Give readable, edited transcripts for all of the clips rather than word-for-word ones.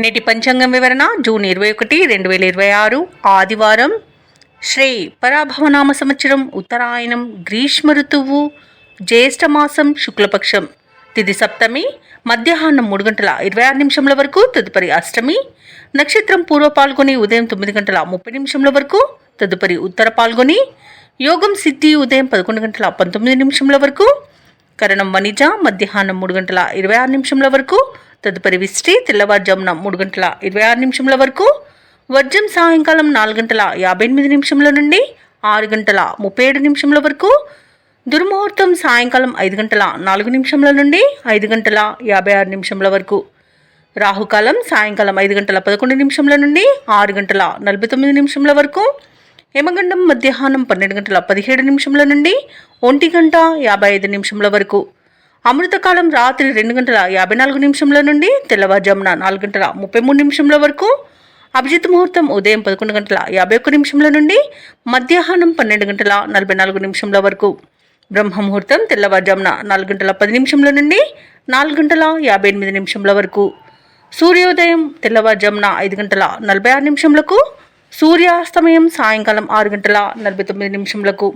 నేటి పంచాంగం వివరణ జూన్ 21, 2026 ఆదివారం. శ్రీ పరాభవనామ సంవత్సరం, ఉత్తరాయణం, గ్రీష్మ ఋతువు, జ్యేష్ఠమాసం, శుక్లపక్షం. తిథి సప్తమి, మధ్యాహ్నం 3:26 వరకు. తదుపరి అష్టమి. నక్షత్రం పూర్వ పాల్గొని ఉదయం 9:30 వరకు. తదుపరి ఉత్తర పాల్గొని. యోగం సిద్ధి ఉదయం 11:19 వరకు. కరణం వనిజ మధ్యాహ్నం 3:26 వరకు. తదుపరి విష్టి తెల్లవారుజామున 3:26 వరకు. వర్జం సాయంకాలం 4:58 నుండి 6:37 వరకు. దుర్ముహూర్తం సాయంకాలం 5:04 నుండి 5:56 వరకు. రాహుకాలం సాయంకాలం 5:11 నుండి 6:49 వరకు. యమగండం మధ్యాహ్నం 12:17 నుండి 1:55 వరకు. అమృతకాలం రాత్రి 2:54 నుండి తెల్లవారుజామున 4:33 వరకు. అభిజిత్ ముహూర్తం ఉదయం 11:51 నుండి మధ్యాహ్నం 12:44 వరకు. బ్రహ్మ ముహూర్తం తెల్లవారుజామున 4:10 నుండి 4:58 వరకు. సూర్యోదయం తెల్లవారుజామున 5:46 సూర్యాస్తమయం సాయంకాలం 6:49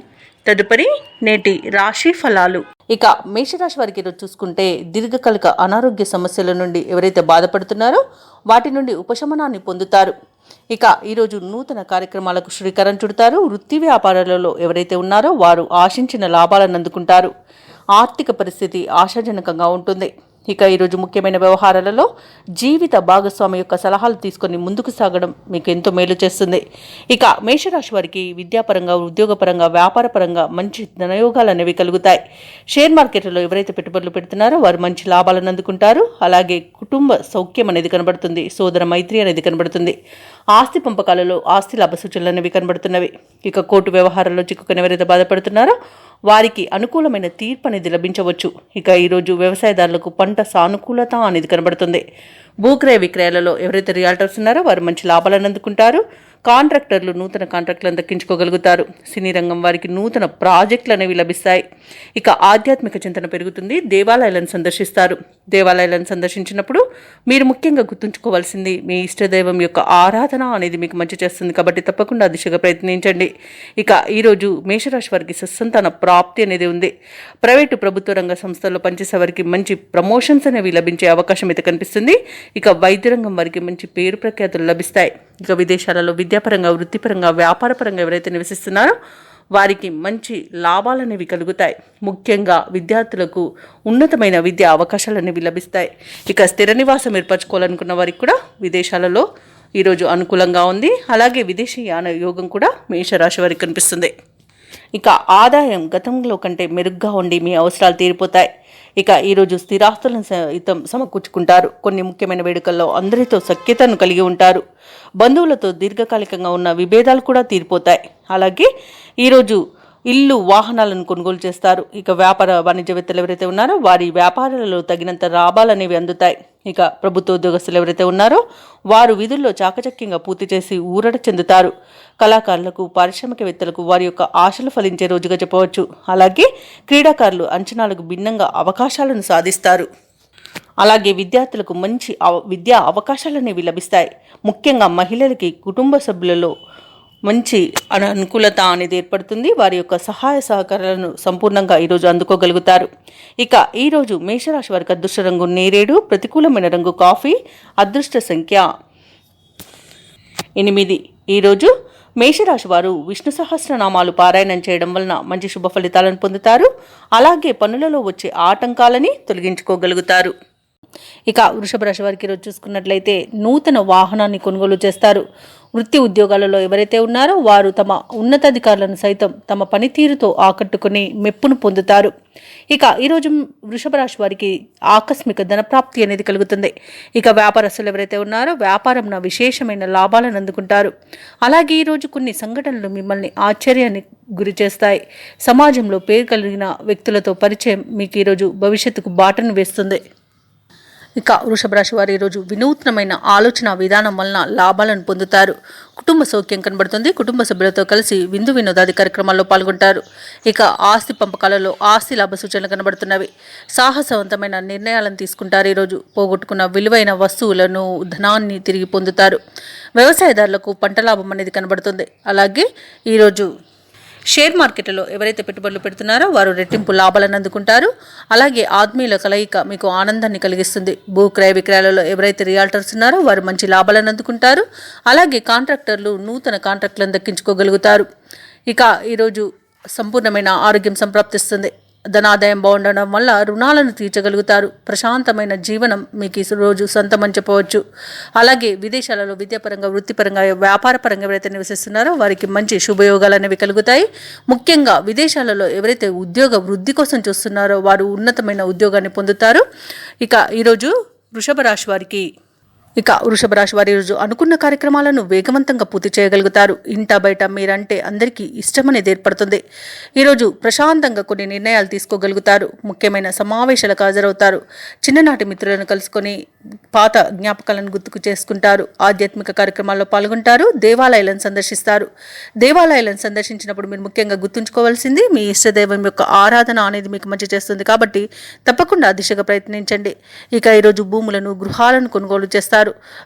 తదుపరి నేటి రాశి ఫలాలు. ఇక మేషరాశి వారికి ఈరోజు చూసుకుంటే దీర్ఘకాలిక అనారోగ్య సమస్యల నుండి ఎవరైతే బాధపడుతున్నారో వాటి నుండి ఉపశమనాన్ని పొందుతారు. ఇక ఈరోజు నూతన కార్యక్రమాలకు శ్రీకారం చుడతారు. వృత్తి వ్యాపారాలలో ఎవరైతే ఉన్నారో వారు ఆశించిన లాభాలను అందుకుంటారు. ఆర్థిక పరిస్థితి ఆశాజనకంగా ఉంటుంది. ఇక ఈరోజు ముఖ్యమైన వ్యవహారాలలో జీవిత భాగస్వామి యొక్క సలహాలు తీసుకొని ముందుకు సాగడం మీకు ఎంతో మేలు చేస్తుంది. ఇక మేషరాశి వారికి విద్యాపరంగా, ఉద్యోగపరంగా, వ్యాపారపరంగా మంచి ధనయోగాలు అనేవి కలుగుతాయి. షేర్ మార్కెట్లో ఎవరైతే పెట్టుబడులు పెడుతున్నారో వారు మంచి లాభాలను అందుకుంటారు. అలాగే కుటుంబ సౌఖ్యం అనేది కనబడుతుంది. సోదర మైత్రి అనేది కనబడుతుంది. ఆస్తి పంపకాలలో ఆస్తి లాభ సూచనలు అనేవి కనబడుతున్నవి. ఇక కోర్టు వ్యవహారాల్లో చిక్కుకొని ఎవరైతే బాధపడుతున్నారో వారికి అనుకూలమైన తీర్పు అనేది లభించవచ్చు. ఇక ఈరోజు వ్యవసాయదారులకు పంట సానుకూలత అనేది కనబడుతుంది. భూక్రయ విక్రయాలలో ఎవరైతే రియాల్టర్స్ ఉన్నారో వారు మంచి లాభాలను అందుకుంటారు. కాంట్రాక్టర్లు నూతన కాంట్రాక్టులను దక్కించుకోగలుగుతారు. సినీ రంగం వారికి నూతన ప్రాజెక్టులు అనేవి లభిస్తాయి. ఇక ఆధ్యాత్మిక చింతన పెరుగుతుంది. దేవాలయాలను సందర్శిస్తారు. దేవాలయాలను సందర్శించినప్పుడు మీరు ముఖ్యంగా గుర్తుంచుకోవాల్సింది మీ ఇష్టదైవం యొక్క ఆరాధన అనేది మీకు మంచి చేస్తుంది. కాబట్టి తప్పకుండా దిశగా ప్రయత్నించండి. ఇక ఈరోజు మేషరాశి వారికి సత్సంతాన ప్రాప్తి అనేది ఉంది. ప్రైవేటు ప్రభుత్వ రంగ సంస్థల్లో పనిచేసే వారికి మంచి ప్రమోషన్స్ అనేవి లభించే అవకాశం అయితే కనిపిస్తుంది. ఇక వైద్య రంగం వారికి మంచి పేరు ప్రఖ్యాతులు లభిస్తాయి. ఇక విదేశాలలో విద్యాపరంగా, వృత్తిపరంగా, వ్యాపారపరంగా ఎవరైతే నివసిస్తున్నారో వారికి మంచి లాభాలు అనేవి కలుగుతాయి. ముఖ్యంగా విద్యార్థులకు ఉన్నతమైన విద్యా అవకాశాలు అనేవి లభిస్తాయి. ఇక స్థిర నివాసం ఏర్పరచుకోవాలనుకున్న వారికి కూడా విదేశాలలో ఈరోజు అనుకూలంగా ఉంది. అలాగే విదేశీ యాన యోగం కూడా మేషరాశి వారికి కనిపిస్తుంది. ఇక ఆదాయం గతంలో కంటే మెరుగ్గా ఉండి మీ అవసరాలు తీరిపోతాయి. ఇక ఈరోజు స్థిరాస్తులను సైతం సమకూర్చుకుంటారు. కొన్ని ముఖ్యమైన వేడుకల్లో అందరితో సఖ్యతను కలిగి ఉంటారు. బంధువులతో దీర్ఘకాలికంగా ఉన్న విభేదాలు కూడా తీరిపోతాయి. అలాగే ఈరోజు ఇల్లు, వాహనాలను కొనుగోలు చేస్తారు. ఇక వ్యాపార వాణిజ్యవేత్తలు ఎవరైతే ఉన్నారో వారి వ్యాపారాలలో తగినంత లాభాలు అనేవి అందుతాయి. ఇక ప్రభుత్వ ఉద్యోగస్తులు ఎవరైతే ఉన్నారో వారు విధుల్లో చాకచక్యంగా పూర్తి చేసి ఊరట చెందుతారు. కళాకారులకు, పారిశ్రామికవేత్తలకు వారి యొక్క ఆశలు ఫలించే రోజుగా చెప్పవచ్చు. అలాగే క్రీడాకారులు అంచనాలకు భిన్నంగా అవకాశాలను సాధిస్తారు. అలాగే విద్యార్థులకు మంచి విద్యా అవకాశాలు అనేవి లభిస్తాయి. ముఖ్యంగా మహిళలకి కుటుంబ సభ్యులలో మంచి అనుకూలత అనేది ఏర్పడుతుంది. వారి యొక్క సహాయ సహకారాలను సంపూర్ణంగా ఈరోజు అందుకోగలుగుతారు. ఇక ఈరోజు మేషరాశి వారికి అదృష్ట రంగు నేరేడు, ప్రతికూలమైన రంగు కాఫీ, అదృష్ట సంఖ్య 8. ఈరోజు మేషరాశి వారు విష్ణు సహస్రనామాలు పారాయణం చేయడం వలన మంచి శుభ ఫలితాలను పొందుతారు. అలాగే పనులలో వచ్చే ఆటంకాలని తొలగించుకోగలుగుతారు. ఇక వృషభ రాశి వారికి ఈరోజు చూసుకున్నట్లయితే నూతన వాహనాన్ని కొనుగోలు చేస్తారు. వృత్తి ఉద్యోగాలలో ఎవరైతే ఉన్నారో వారు తమ ఉన్నతాధికారులను సైతం తమ పనితీరుతో ఆకట్టుకుని మెప్పును పొందుతారు. ఇక ఈరోజు వృషభ రాశి వారికి ఆకస్మిక ధనప్రాప్తి అనేది కలుగుతుంది. ఇక వ్యాపారస్తులు ఎవరైతే ఉన్నారో వ్యాపారంలో విశేషమైన లాభాలను అందుకుంటారు. అలాగే ఈరోజు కొన్ని సంఘటనలు మిమ్మల్ని ఆశ్చర్యానికి గురి చేస్తాయి. సమాజంలో పేరు కలిగిన వ్యక్తులతో పరిచయం మీకు ఈరోజు భవిష్యత్తుకు బాటను వేస్తుంది. ఇక వృషభ రాశి వారు ఈరోజు వినూత్నమైన ఆలోచన విధానం వలన లాభాలను పొందుతారు. కుటుంబ సౌఖ్యం కనబడుతుంది. కుటుంబ సభ్యులతో కలిసి విందు వినోదాది కార్యక్రమాల్లో పాల్గొంటారు. ఇక ఆస్తి పంపకాలలో ఆస్తి లాభ సూచనలు కనబడుతున్నవి. సాహసవంతమైన నిర్ణయాలను తీసుకుంటారు. ఈరోజు పోగొట్టుకున్న విలువైన వస్తువులను ధనాన్ని తిరిగి పొందుతారు. వ్యవసాయదారులకు పంట లాభం అనేది కనబడుతుంది. అలాగే ఈరోజు షేర్ మార్కెట్లలో ఎవరైతే పెట్టుబడులు పెడుతున్నారో వారు రెట్టింపు లాభాలను అందుకుంటారు. అలాగే ఆత్మీయుల కలయిక మీకు ఆనందాన్ని కలిగిస్తుంది. భూ క్రయ విక్రయాలలో ఎవరైతే రియాల్టర్స్ ఉన్నారో వారు మంచి లాభాలను అందుకుంటారు. అలాగే కాంట్రాక్టర్లు నూతన కాంట్రాక్టులను దక్కించుకోగలుగుతారు. ఇక ఈరోజు సంపూర్ణమైన ఆరోగ్యం సంప్రాప్తిస్తుంది. ధనాదాయం బాగుండడం వల్ల రుణాలను తీర్చగలుగుతారు. ప్రశాంతమైన జీవనం మీకు ఈ రోజు సొంతమని చెప్పవచ్చు. అలాగే విదేశాలలో విద్యాపరంగా, వృత్తిపరంగా, వ్యాపారపరంగా ఎవరైతే నివసిస్తున్నారో వారికి మంచి శుభయోగాలు అనేవి కలుగుతాయి. ముఖ్యంగా విదేశాలలో ఎవరైతే ఉద్యోగ వృద్ధి కోసం చూస్తున్నారో వారు ఉన్నతమైన ఉద్యోగాన్ని పొందుతారు. ఇక ఈరోజు వృషభ రాశి వారి ఈరోజు అనుకున్న కార్యక్రమాలను వేగవంతంగా పూర్తి చేయగలుగుతారు. ఇంట బయట మీరంటే అందరికీ ఇష్టం అనేది ఏర్పడుతుంది. ఈరోజు ప్రశాంతంగా కొన్ని నిర్ణయాలు తీసుకోగలుగుతారు. ముఖ్యమైన సమావేశాలకు హాజరవుతారు. చిన్ననాటి మిత్రులను కలుసుకొని పాత జ్ఞాపకాలను గుర్తుకు చేసుకుంటారు. ఆధ్యాత్మిక కార్యక్రమాల్లో పాల్గొంటారు. దేవాలయాలను సందర్శిస్తారు. దేవాలయాలను సందర్శించినప్పుడు మీరు ముఖ్యంగా గుర్తుంచుకోవాల్సింది మీ ఇష్టదైవం యొక్క ఆరాధన అనేది మీకు మంచి చేస్తుంది. కాబట్టి తప్పకుండా ఆ దిశగా ప్రయత్నించండి. ఇక ఈరోజు భూములను, గృహాలను కొనుగోలు చేస్తారు.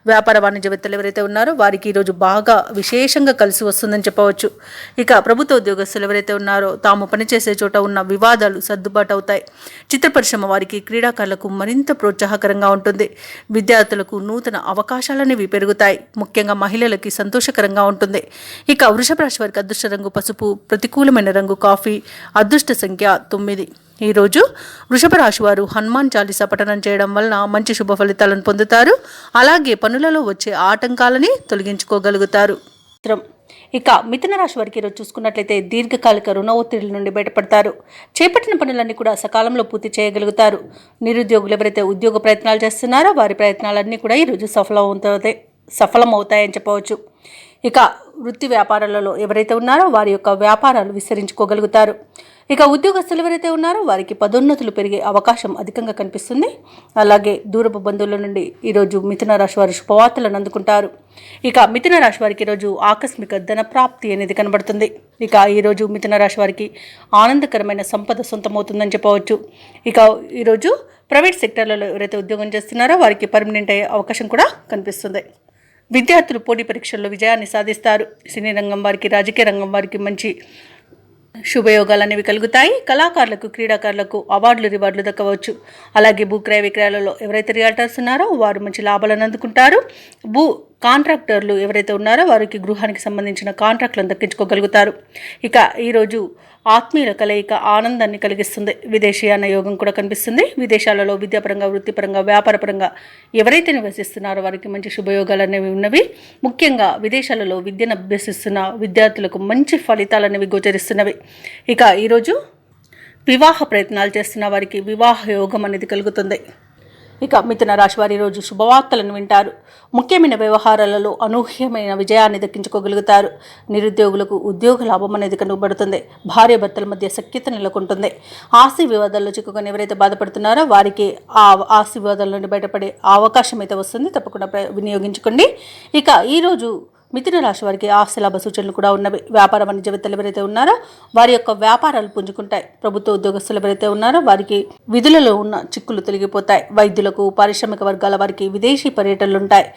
వ్యాపార వాణిజ్యవేత్తలు ఎవరైతే ఉన్నారో వారికి ఈరోజు బాగా విశేషంగా కలిసి వస్తుందని చెప్పవచ్చు. ఇక ప్రభుత్వ ఉద్యోగస్తులు ఎవరైతే ఉన్నారో తాము పనిచేసే చోట ఉన్న వివాదాలు సర్దుబాటు అవుతాయి. చిత్ర పరిశ్రమ వారికి, క్రీడాకారులకు మరింత ప్రోత్సాహకరంగా ఉంటుంది. విద్యార్థులకు నూతన అవకాశాలనేవి పెరుగుతాయి. ముఖ్యంగా మహిళలకి సంతోషకరంగా ఉంటుంది. ఇక వృషభ రాశి వారికి అదృష్ట రంగు పసుపు, ప్రతికూలమైన రంగు కాఫీ, అదృష్ట సంఖ్య 9. ఈరోజు వృషభ రాశి వారు హనుమాన్ చాలీసా పఠనం చేయడం వలన మంచి శుభ ఫలితాలను పొందుతారు. అలాగే పనులలో వచ్చే ఆటంకాలని తొలగించుకోగలుగుతారు. ఇక మిథున రాశి వారికి ఈరోజు చూసుకున్నట్లయితే దీర్ఘకాలిక రుణ ఒత్తిడి నుండి బయటపడతారు. చేపట్టిన పనులన్నీ కూడా సకాలంలో పూర్తి చేయగలుగుతారు. నిరుద్యోగులు ఎవరైతే ఉద్యోగ ప్రయత్నాలు చేస్తున్నారో వారి ప్రయత్నాలన్నీ కూడా ఈరోజు సఫలమవుతాయని చెప్పవచ్చు. ఇక వృత్తి వ్యాపారాలలో ఎవరైతే ఉన్నారో వారి యొక్క వ్యాపారాలు విస్తరించుకోగలుగుతారు. ఇక ఉద్యోగస్తులు ఎవరైతే ఉన్నారో వారికి పదోన్నతులు పెరిగే అవకాశం అధికంగా కనిపిస్తుంది. అలాగే దూరపు బంధువుల నుండి ఈరోజు మిథున రాశి వారు శుభవార్తలను అందుకుంటారు. ఇక మిథున రాశి వారికి ఈరోజు ఆకస్మిక ధన ప్రాప్తి అనేది కనబడుతుంది. ఇక ఈరోజు మిథున రాశి వారికి ఆనందకరమైన సంపద సొంతమవుతుందని చెప్పవచ్చు. ఇక ఈరోజు ప్రైవేట్ సెక్టర్లలో ఎవరైతే ఉద్యోగం చేస్తున్నారో వారికి పర్మనెంట్ అయ్యే అవకాశం కూడా కనిపిస్తుంది. విద్యార్థులు పోటీ పరీక్షల్లో విజయాన్ని సాధిస్తారు. సినీ రంగం వారికి, రాజకీయ రంగం వారికి మంచి శుభయోగాలు అనేవి కలుగుతాయి. కళాకారులకు, క్రీడాకారులకు అవార్డులు, రివార్డులు దక్కవచ్చు. అలాగే భూ క్రయ విక్రయాలలో ఎవరైతే రియాల్టర్స్ ఉన్నారో వారు మంచి లాభాలను అందుకుంటారు. కాంట్రాక్టర్లు ఎవరైతే ఉన్నారో వారికి గృహానికి సంబంధించిన కాంట్రాక్టులను దక్కించుకోగలుగుతారు. ఇక ఈరోజు ఆత్మీయుల కలయిక ఆనందాన్ని కలిగిస్తుంది. విదేశీయాన యోగం కూడా కనిపిస్తుంది. విదేశాలలో విద్యాపరంగా, వృత్తిపరంగా, వ్యాపారపరంగా ఎవరైతే నివసిస్తున్నారో వారికి మంచి శుభయోగాలు అనేవి ఉన్నవి. ముఖ్యంగా విదేశాలలో విద్యను అభ్యసిస్తున్న విద్యార్థులకు మంచి ఫలితాలు అనేవి గోచరిస్తున్నవి. ఇక ఈరోజు వివాహ ప్రయత్నాలు చేస్తున్న వారికి వివాహ యోగం అనేది కలుగుతుంది. ఇక మిథున రాశి వారి రోజు శుభవార్తలను వింటారు. ముఖ్యమైన వ్యవహారాలలో అనూహ్యమైన విజయాన్ని దక్కించుకోగలుగుతారు. నిరుద్యోగులకు ఉద్యోగ లాభం అనేది కనుగొబడుతుంది. భార్యాభర్తల మధ్య సఖ్యత నెలకొంటుంది. ఆస్తి వివాదాల్లో చిక్కుకొని ఎవరైతే బాధపడుతున్నారో వారికి ఆ ఆస్తి వివాదాల నుండి బయటపడే అవకాశం అయితే వస్తుంది. తప్పకుండా వినియోగించుకోండి. ఇక ఈరోజు మిథున రాశి వారికి ఆస్తి లాభ సూచనలు కూడా ఉన్నవి. వ్యాపార వాణిజ్యవేత్తలు ఎవరైతే ఉన్నారో వారి యొక్క వ్యాపారాలు పుంజుకుంటాయి. ప్రభుత్వ ఉద్యోగస్తులు ఎవరైతే ఉన్నారో వారికి విధులలో ఉన్న చిక్కులు తొలగిపోతాయి. వైద్యులకు, పారిశ్రామిక వర్గాల వారికి విదేశీ పర్యటనలు ఉంటాయి.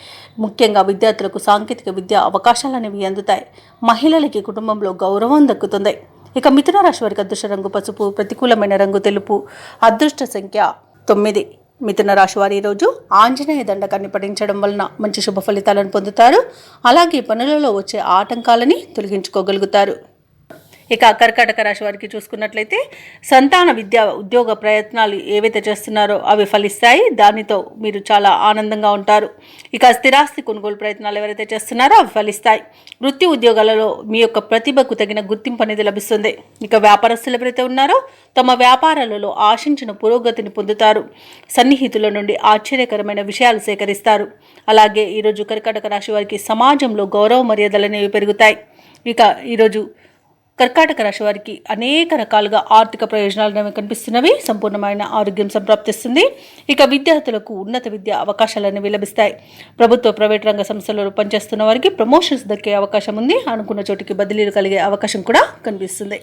ముఖ్యంగా విద్యార్థులకు సాంకేతిక విద్యా అవకాశాలు అనేవి అందుతాయి. మహిళలకి కుటుంబంలో గౌరవం దక్కుతుంది. ఇక మిథున రాశి వారికి అదృష్ట రంగు పసుపు, ప్రతికూలమైన రంగు తెలుపు, అదృష్ట సంఖ్య 9. మిథున రాశి వారి ఈరోజు ఆంజనేయ దండకాన్ని పఠించడం వలన మంచి శుభ ఫలితాలను పొందుతారు. అలాగే పనులలో వచ్చే ఆటంకాలని తొలగించుకోగలుగుతారు. ఇక కర్కాటక రాశి వారికి చూసుకున్నట్లయితే సంతాన విద్య, ఉద్యోగ ప్రయత్నాలు ఏవైతే చేస్తున్నారో అవి ఫలిస్తాయి. దానితో మీరు చాలా ఆనందంగా ఉంటారు. ఇక స్థిరాస్తి కొనుగోలు ప్రయత్నాలు ఎవరైతే చేస్తున్నారో అవి ఫలిస్తాయి. వృత్తి ఉద్యోగాలలో మీ యొక్క ప్రతిభకు తగిన గుర్తింపు అనేది లభిస్తుంది. ఇక వ్యాపారస్తులు ఎవరైతే ఉన్నారో తమ వ్యాపారాలలో ఆశించిన పురోగతిని పొందుతారు. సన్నిహితుల నుండి ఆశ్చర్యకరమైన విషయాలు సేకరిస్తారు. అలాగే ఈరోజు కర్కాటక రాశి వారికి సమాజంలో గౌరవ మర్యాదలు అనేవి పెరుగుతాయి. ఇక ఈరోజు కర్కాటక రాశి వారికి అనేక రకాలుగా ఆర్థిక ప్రయోజనాలు కనిపిస్తున్నవి. సంపూర్ణమైన ఆరోగ్యం సంప్రాప్తిస్తుంది. ఇక విద్యార్థులకు ఉన్నత విద్య అవకాశాలను లభిస్తాయి. ప్రభుత్వ ప్రైవేట్ రంగ సంస్థలలో పనిచేస్తున్న వారికి ప్రమోషన్స్ దక్కే అవకాశం ఉంది. అనుకున్న చోటికి బదిలీలు కలిగే అవకాశం కూడా కనిపిస్తుంది.